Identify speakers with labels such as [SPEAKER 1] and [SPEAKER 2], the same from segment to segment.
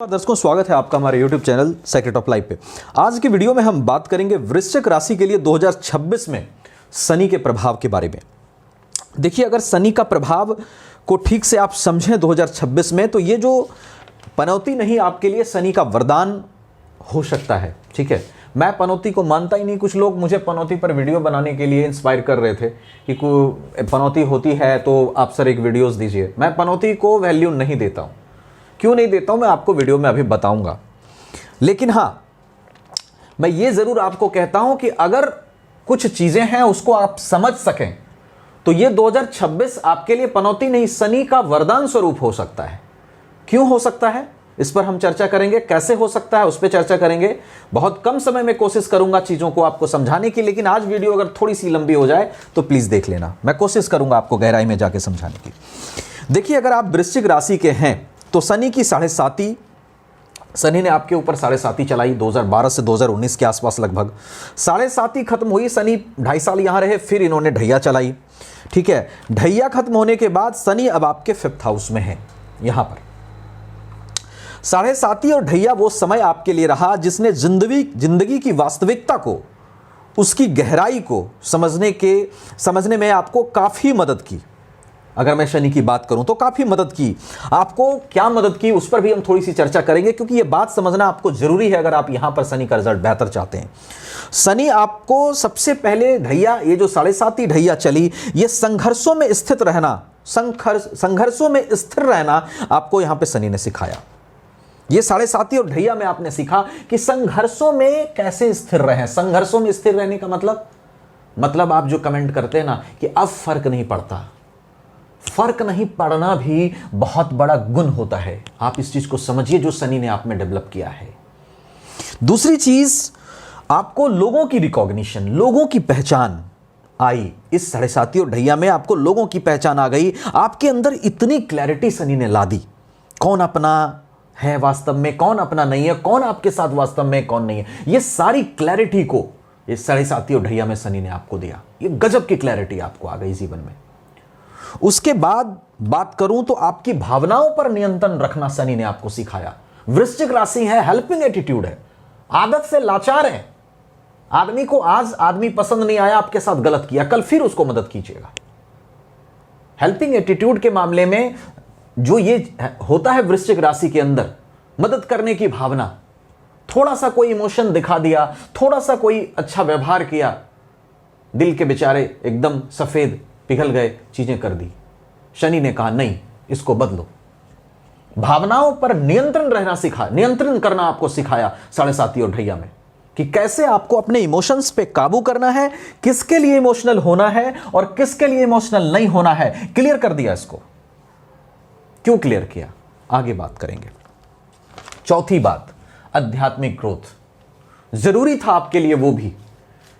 [SPEAKER 1] दर्शकों, स्वागत है आपका हमारे YouTube channel secret of life पे। आज की वीडियो में हम बात करेंगे वृश्चिक राशि के लिए 2026 में शनि के प्रभाव के बारे में। देखिए, अगर शनि का प्रभाव को ठीक से आप समझें 2026 में, तो ये जो पनौती नहीं, आपके लिए शनि का वरदान हो सकता है। ठीक है, मैं पनौती को मानता ही नहीं। कुछ लोग मुझे पनौती पर वीडियो बनाने के लिए इंस्पायर कर रहे थे कि पनौती होती है तो आप सर एक वीडियोस दीजिए। मैं पनौती को वैल्यू नहीं देता हूँ। क्यों नहीं देता हूं, मैं आपको वीडियो में अभी बताऊंगा। लेकिन हां, मैं ये जरूर आपको कहता हूं कि अगर कुछ चीजें हैं उसको आप समझ सकें तो ये 2026 आपके लिए पनौती नहीं, शनि का वरदान स्वरूप हो सकता है। क्यों हो सकता है, इस पर हम चर्चा करेंगे। कैसे हो सकता है, उस पर चर्चा करेंगे। बहुत कम समय में कोशिश करूंगा चीजों को आपको समझाने की, लेकिन आज वीडियो अगर थोड़ी सी लंबी हो जाए तो प्लीज देख लेना। मैं कोशिश करूंगा आपको गहराई में जाके समझाने की। देखिए, अगर आप वृश्चिक राशि के हैं तो शनि की 7.5, शनि ने आपके ऊपर 7.5 चलाई 2012 से 2019 के आसपास लगभग। 7.5 खत्म हुई, शनि 2.5 साल यहां रहे, फिर इन्होंने ढैया चलाई। ठीक है, ढैया खत्म होने के बाद शनि अब आपके 5th हाउस में है। यहां पर 7.5 और ढैया वो समय आपके लिए रहा जिसने जिंदगी की वास्तविकता को, उसकी गहराई को समझने में आपको काफी मदद की। अगर मैं शनि की बात करूं तो काफी मदद की। आपको क्या मदद की उस पर भी हम थोड़ी सी चर्चा करेंगे, क्योंकि यह बात समझना आपको जरूरी है अगर आप यहां पर शनि का रिजल्ट बेहतर चाहते हैं। शनि आपको सबसे पहले ढैया, ये जो 7.5 ढैया चली, ये संघर्षों में स्थित रहना, संघर्षों में स्थिर रहना आपको यहां पे शनि ने सिखाया। ये 7.5 और ढैया में आपने सीखा कि संघर्षों में कैसे स्थिर रहें। संघर्षों में स्थिर रहने का मतलब आप जो कमेंट करते हैं ना कि अब फर्क नहीं पड़ता, फर्क नहीं पड़ना भी बहुत बड़ा गुण होता है। आप इस चीज को समझिए जो शनि ने आप में डेवलप किया है। दूसरी चीज, आपको लोगों की रिकॉग्निशन, लोगों की पहचान आई। इस 7.5 और ढैया में आपको लोगों की पहचान आ गई। आपके अंदर इतनी क्लैरिटी शनि ने ला दी, कौन अपना है वास्तव में, कौन अपना नहीं है, कौन आपके साथ वास्तव में, कौन नहीं है। ये सारी क्लैरिटी को इस 7.5 और ढैया में शनि ने आपको दिया। ये गजब की क्लैरिटी आपको आ गई जीवन में। उसके बाद बात करूं तो आपकी भावनाओं पर नियंत्रण रखना शनि ने आपको सिखाया। वृश्चिक राशि है, हेल्पिंग एटीट्यूड है, आदत से लाचार है। आदमी को आज आदमी पसंद नहीं आया, आपके साथ गलत किया, कल फिर उसको मदद कीजिएगा। हेल्पिंग एटीट्यूड के मामले में जो ये होता है वृश्चिक राशि के अंदर, मदद करने की भावना, थोड़ा सा कोई इमोशन दिखा दिया, थोड़ा सा कोई अच्छा व्यवहार किया, दिल के बेचारे एकदम सफेद पिघल गए, चीजें कर दी। शनि ने कहा नहीं, इसको बदलो। भावनाओं पर नियंत्रण करना आपको सिखाया 7.5 और ढैया में, कि कैसे आपको अपने इमोशंस पे काबू करना है, किसके लिए इमोशनल होना है और किसके लिए इमोशनल नहीं होना है। क्लियर कर दिया इसको। क्यों क्लियर किया, आगे बात करेंगे। चौथी बात, आध्यात्मिक ग्रोथ जरूरी था आपके लिए। वो भी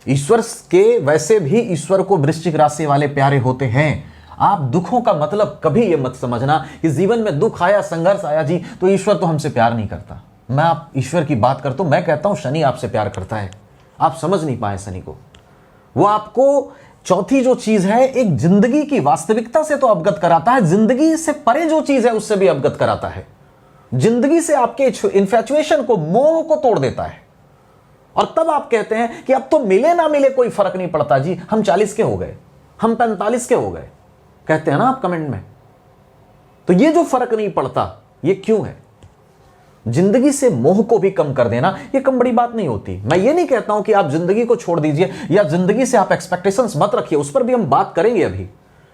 [SPEAKER 1] ईश्वर के, वैसे भी ईश्वर को वृश्चिक राशि वाले प्यारे होते हैं। आप दुखों का मतलब कभी यह मत समझना कि जीवन में दुख आया, संघर्ष आया जी तो ईश्वर तो हमसे प्यार नहीं करता। मैं आप ईश्वर की बात करता हूं, मैं कहता हूं शनि आपसे प्यार करता है। आप समझ नहीं पाए शनि को। वो आपको चौथी जो चीज है, एक जिंदगी की वास्तविकता से तो अवगत कराता है, जिंदगी से परे जो चीज है उससे भी अवगत कराता है। जिंदगी से आपके इन्फैचुएशन को, मोह को तोड़ देता है। और तब आप कहते हैं कि अब तो मिले ना मिले कोई फर्क नहीं पड़ता जी, हम 40 के हो गए, हम 45 के हो गए, कहते हैं ना आप कमेंट में। तो ये जो फर्क नहीं पड़ता, ये क्यों है? जिंदगी से मोह को भी कम कर देना, ये कम बड़ी बात नहीं होती। मैं ये नहीं कहता हूं कि आप जिंदगी को छोड़ दीजिए या जिंदगी से आप एक्सपेक्टेशंस मत रखिए, उस पर भी हम बात करेंगे अभी।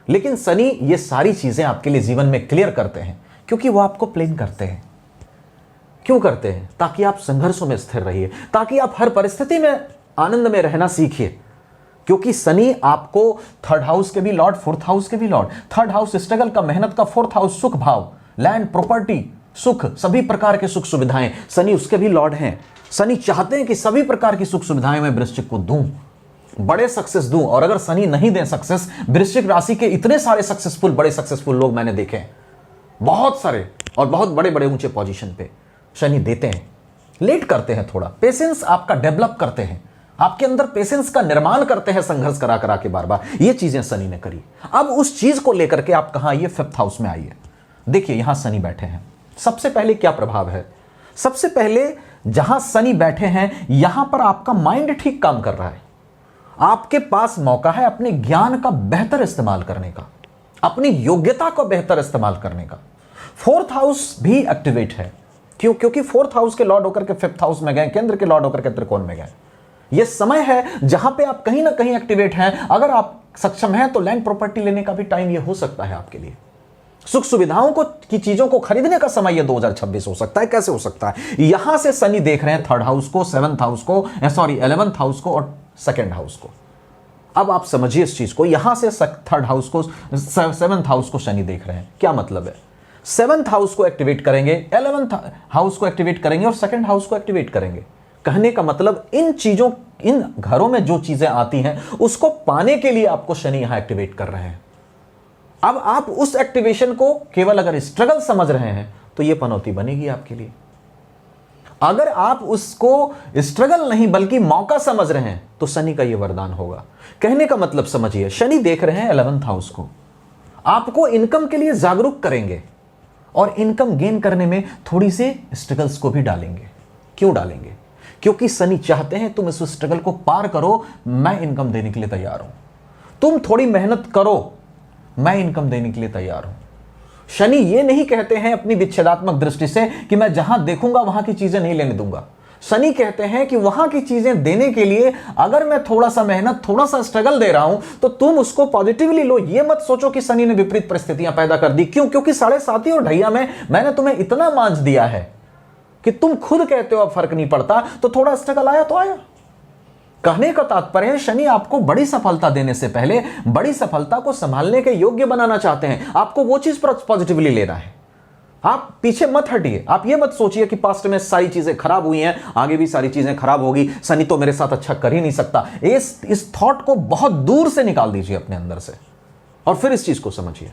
[SPEAKER 1] लेकिन शनि ये सारी चीजें आपके लिए जीवन में क्लियर करते हैं, क्योंकि वो आपको प्लेन करते हैं। क्यों करते हैं? ताकि आप संघर्षों में स्थिर रहिए, ताकि आप हर परिस्थिति में आनंद में रहना सीखिए। क्योंकि शनि आपको 3rd हाउस के भी लॉर्ड, 4th हाउस के भी लॉर्ड। 3rd हाउस स्ट्रगल का, मेहनत का, 4th हाउस सुख भाव, लैंड, प्रॉपर्टी, सुख, सभी प्रकार के सुख सुविधाएं, शनि उसके भी लॉर्ड हैं। शनि चाहते हैं कि सभी प्रकार की सुख सुविधाएं मैं वृश्चिक को दूं, बड़े सक्सेस दूं। और अगर शनि नहीं दे सक्सेस, वृश्चिक राशि के इतने सारे सक्सेसफुल, बड़े सक्सेसफुल लोग मैंने देखे हैं, बहुत सारे, और बहुत बड़े बड़े ऊंचे पोजीशन पे शनि देते हैं। लेट करते हैं, थोड़ा पेशेंस आपका डेवलप करते हैं, आपके अंदर पेशेंस का निर्माण करते हैं, संघर्ष करा करा के बार बार। ये चीजें शनि ने करी। अब उस चीज को लेकर के आप कहां आइए, 5th हाउस में आइए। देखिए, यहां शनि बैठे हैं। सबसे पहले क्या प्रभाव है? सबसे पहले जहां शनि बैठे हैं यहां पर आपका माइंड ठीक काम कर रहा है, आपके पास मौका है अपने ज्ञान का बेहतर इस्तेमाल करने का, अपनी योग्यता को बेहतर इस्तेमाल करने का। फोर्थ हाउस भी एक्टिवेट है, क्यों? क्योंकि फोर्थ हाउस के लॉर्ड होकर के फिफ्थ हाउस में गए, केंद्र के लॉर्ड होकर के त्रिकोण में गए। यह समय है जहां पे आप कहीं ना कहीं एक्टिवेट हैं। अगर आप सक्षम हैं तो लैंड प्रॉपर्टी लेने का भी टाइम यह हो सकता है आपके लिए। सुख सुविधाओं को की चीजों को खरीदने का समय यह 2026 हो सकता है। कैसे हो सकता है? यहां से शनि देख रहे हैं थर्ड हाउस को, सेवंथ हाउस को, सॉरी 11th हाउस को और सेकंड हाउस को। अब आप समझिए इस चीज को, यहां से थर्ड हाउस को, सेवंथ हाउस को शनि देख रहे हैं। क्या मतलब है? सेवंथ हाउस को एक्टिवेट करेंगे, 11th हाउस को एक्टिवेट करेंगे और सेकंड हाउस को एक्टिवेट करेंगे। कहने का मतलब इन चीजों, इन घरों में जो चीजें आती हैं उसको पाने के लिए आपको शनि यहां एक्टिवेट कर रहे हैं। अब आप उस एक्टिवेशन को केवल अगर स्ट्रगल समझ रहे हैं तो यह पनौती बनेगी आपके लिए। अगर आप उसको स्ट्रगल नहीं बल्कि मौका समझ रहे हैं तो शनि का यह वरदान होगा। कहने का मतलब समझिए, शनि देख रहे हैं 11th हाउस को, आपको इनकम के लिए जागरूक करेंगे और इनकम गेन करने में थोड़ी सी स्ट्रगल्स को भी डालेंगे। क्यों डालेंगे? क्योंकि शनि चाहते हैं तुम इस स्ट्रगल को पार करो, मैं इनकम देने के लिए तैयार हूं। तुम थोड़ी मेहनत करो, मैं इनकम देने के लिए तैयार हूं। शनि ये नहीं कहते हैं अपनी विच्छेदात्मक दृष्टि से कि मैं जहां देखूंगा वहां की चीजें नहीं लेने दूंगा। शनि कहते हैं कि वहां की चीजें देने के लिए अगर मैं थोड़ा सा मेहनत, थोड़ा सा स्ट्रगल दे रहा हूं तो तुम उसको पॉजिटिवली लो। ये मत सोचो कि शनि ने विपरीत परिस्थितियां पैदा कर दी। क्यों? क्योंकि 7.5 और ढैया में मैंने तुम्हें इतना मांझ दिया है कि तुम खुद कहते हो अब फर्क नहीं पड़ता, तो थोड़ा स्ट्रगल आया तो आया। कहने का तात्पर्य है शनि आपको बड़ी सफलता देने से पहले बड़ी सफलता को संभालने के योग्य बनाना चाहते हैं। आपको वो चीज पॉजिटिवली लेना है। आप पीछे मत हटिए। आप ये मत सोचिए कि पास्ट में सारी चीजें खराब हुई हैं, आगे भी सारी चीजें खराब होगी, शनि तो मेरे साथ अच्छा कर ही नहीं सकता। इस थॉट को बहुत दूर से निकाल दीजिए अपने अंदर से और फिर इस चीज को समझिए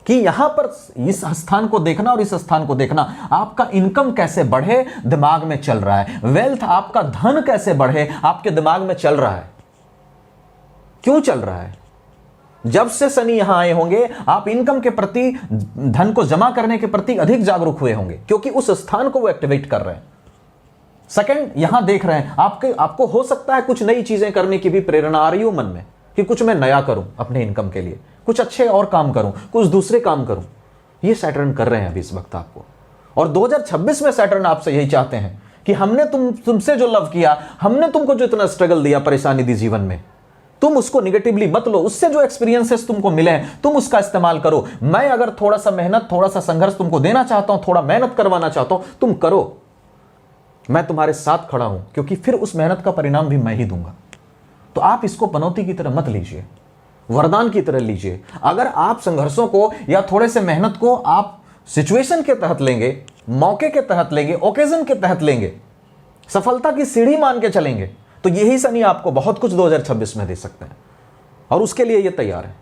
[SPEAKER 1] कि यहां पर इस स्थान को देखना और इस स्थान को देखना, आपका इनकम कैसे बढ़े दिमाग में चल रहा है। वेल्थ, आपका धन कैसे बढ़े आपके दिमाग में चल रहा है। क्यों चल रहा है? जब से शनि यहां आए होंगे आप इनकम के प्रति, धन को जमा करने के प्रति अधिक जागरूक हुए होंगे, क्योंकि उस स्थान को वो एक्टिवेट कर रहे हैं। सेकंड, यहां देख रहे हैं आपको हो सकता है कुछ नई चीजें करने की भी प्रेरणा आ रही हो मन में कि कुछ मैं नया करूं अपने इनकम के लिए, कुछ अच्छे और काम करूं, कुछ दूसरे काम करूं। ये सैटर्न कर रहे हैं अभी इस वक्त आपको। और 2026 में सैटर्न आपसे यही चाहते हैं कि हमने तुमसे जो लव किया, हमने तुमको जो इतना स्ट्रगल दिया, परेशानी दी जीवन में, तुम उसको निगेटिवली मत लो। उससे जो एक्सपीरियंसेस तुमको मिले हैं तुम उसका इस्तेमाल करो। मैं अगर थोड़ा सा मेहनत, थोड़ा सा संघर्ष तुमको देना चाहता हूं, थोड़ा मेहनत करवाना चाहता हूं, तुम करो, मैं तुम्हारे साथ खड़ा हूं, क्योंकि फिर उस मेहनत का परिणाम भी मैं ही दूंगा। तो आप इसको पनौती की तरह मत लीजिए, वरदान की तरह लीजिए। अगर आप संघर्षों को या थोड़े से मेहनत को आप सिचुएशन के तहत लेंगे, मौके के तहत लेंगे, ओकेजन के तहत लेंगे, सफलता की सीढ़ी मान के चलेंगे, तो यही शनि आपको बहुत कुछ 2026 में दे सकते हैं और उसके लिए ये तैयार है।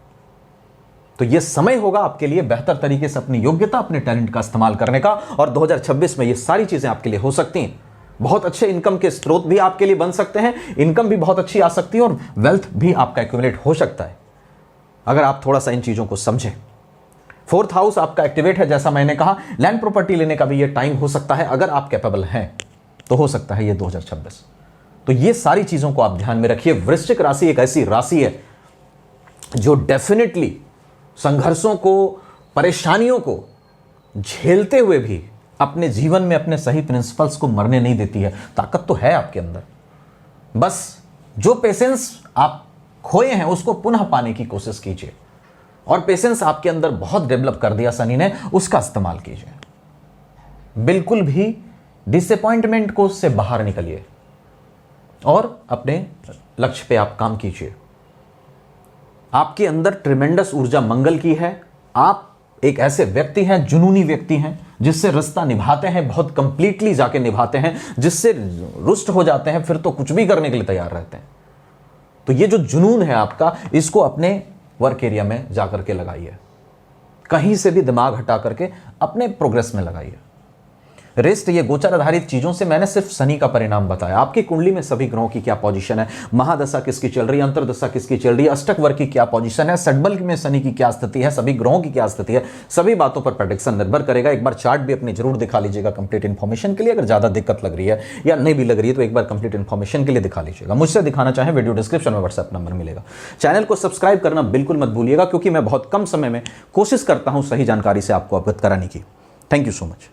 [SPEAKER 1] तो ये समय होगा आपके लिए बेहतर तरीके से अपनी योग्यता, अपने टैलेंट का इस्तेमाल करने का, और 2026 में ये सारी चीजें आपके लिए हो सकती हैं। बहुत अच्छे इनकम के स्रोत भी आपके लिए बन सकते हैं, इनकम भी बहुत अच्छी आ सकती है और वेल्थ भी आपका एक्यूमुलेट हो सकता है अगर आप थोड़ा सा इन चीजों को समझें। फोर्थ हाउस आपका एक्टिवेट है, जैसा मैंने कहा। लैंड प्रॉपर्टी लेने का भी ये टाइम हो सकता है, अगर आप कैपेबल हैं तो हो सकता है ये 2026। तो ये सारी चीजों को आप ध्यान में रखिए। वृश्चिक राशि एक ऐसी राशि है जो डेफिनेटली संघर्षों को, परेशानियों को झेलते हुए भी अपने जीवन में अपने सही प्रिंसिपल्स को मरने नहीं देती है। ताकत तो है आपके अंदर, बस जो पेशेंस आप खोए हैं उसको पुनः पाने की कोशिश कीजिए। और पेशेंस आपके अंदर बहुत डेवलप कर दिया शनि ने, उसका इस्तेमाल कीजिए। बिल्कुल भी डिसअपॉइंटमेंट को से बाहर निकलिए और अपने लक्ष्य पे आप काम कीजिए। आपके अंदर ट्रिमेंडस ऊर्जा मंगल की है। आप एक ऐसे व्यक्ति हैं, जुनूनी व्यक्ति हैं, जिससे रिश्ता निभाते हैं, बहुत कंप्लीटली जाके निभाते हैं, जिससे रुष्ट हो जाते हैं फिर तो कुछ भी करने के लिए तैयार रहते हैं। तो ये जो जुनून है आपका, इसको अपने वर्क एरिया में जाकर के लगाइए। कहीं से भी दिमाग हटा करके अपने प्रोग्रेस में लगाइए। रेस्ट ये गोचर आधारित चीजों से मैंने सिर्फ शनि का परिणाम बताया। आपकी कुंडली में सभी ग्रहों की क्या पोजीशन है, महादशा किसकी चल रही है, अंतरदशा किसकी चल रही है, अष्टक वर्ग की क्या पोजीशन है, षटबल में शनि की क्या स्थिति है, सभी ग्रहों की क्या स्थिति है, सभी बातों पर प्रेडिक्शन निर्भर करेगा। एक बार चार्ट भी अपनी जरूर दिखा लीजिएगा कंप्लीट इन्फॉर्मेशन के लिए। अगर ज्यादा दिक्कत लग रही है या नहीं भी लग रही है तो एक बार कंप्लीट इन्फॉर्मेशन के लिए दिखा लीजिएगा। मुझसे दिखाना चाहें वीडियो डिस्क्रिप्शन में व्हाट्सएप नंबर मिलेगा। चैनल को सब्सक्राइब करना बिल्कुल मत भूलिएगा, क्योंकि मैं बहुत कम समय में कोशिश करता हूं सही जानकारी से आपको अवगत कराने की। Thank you so much.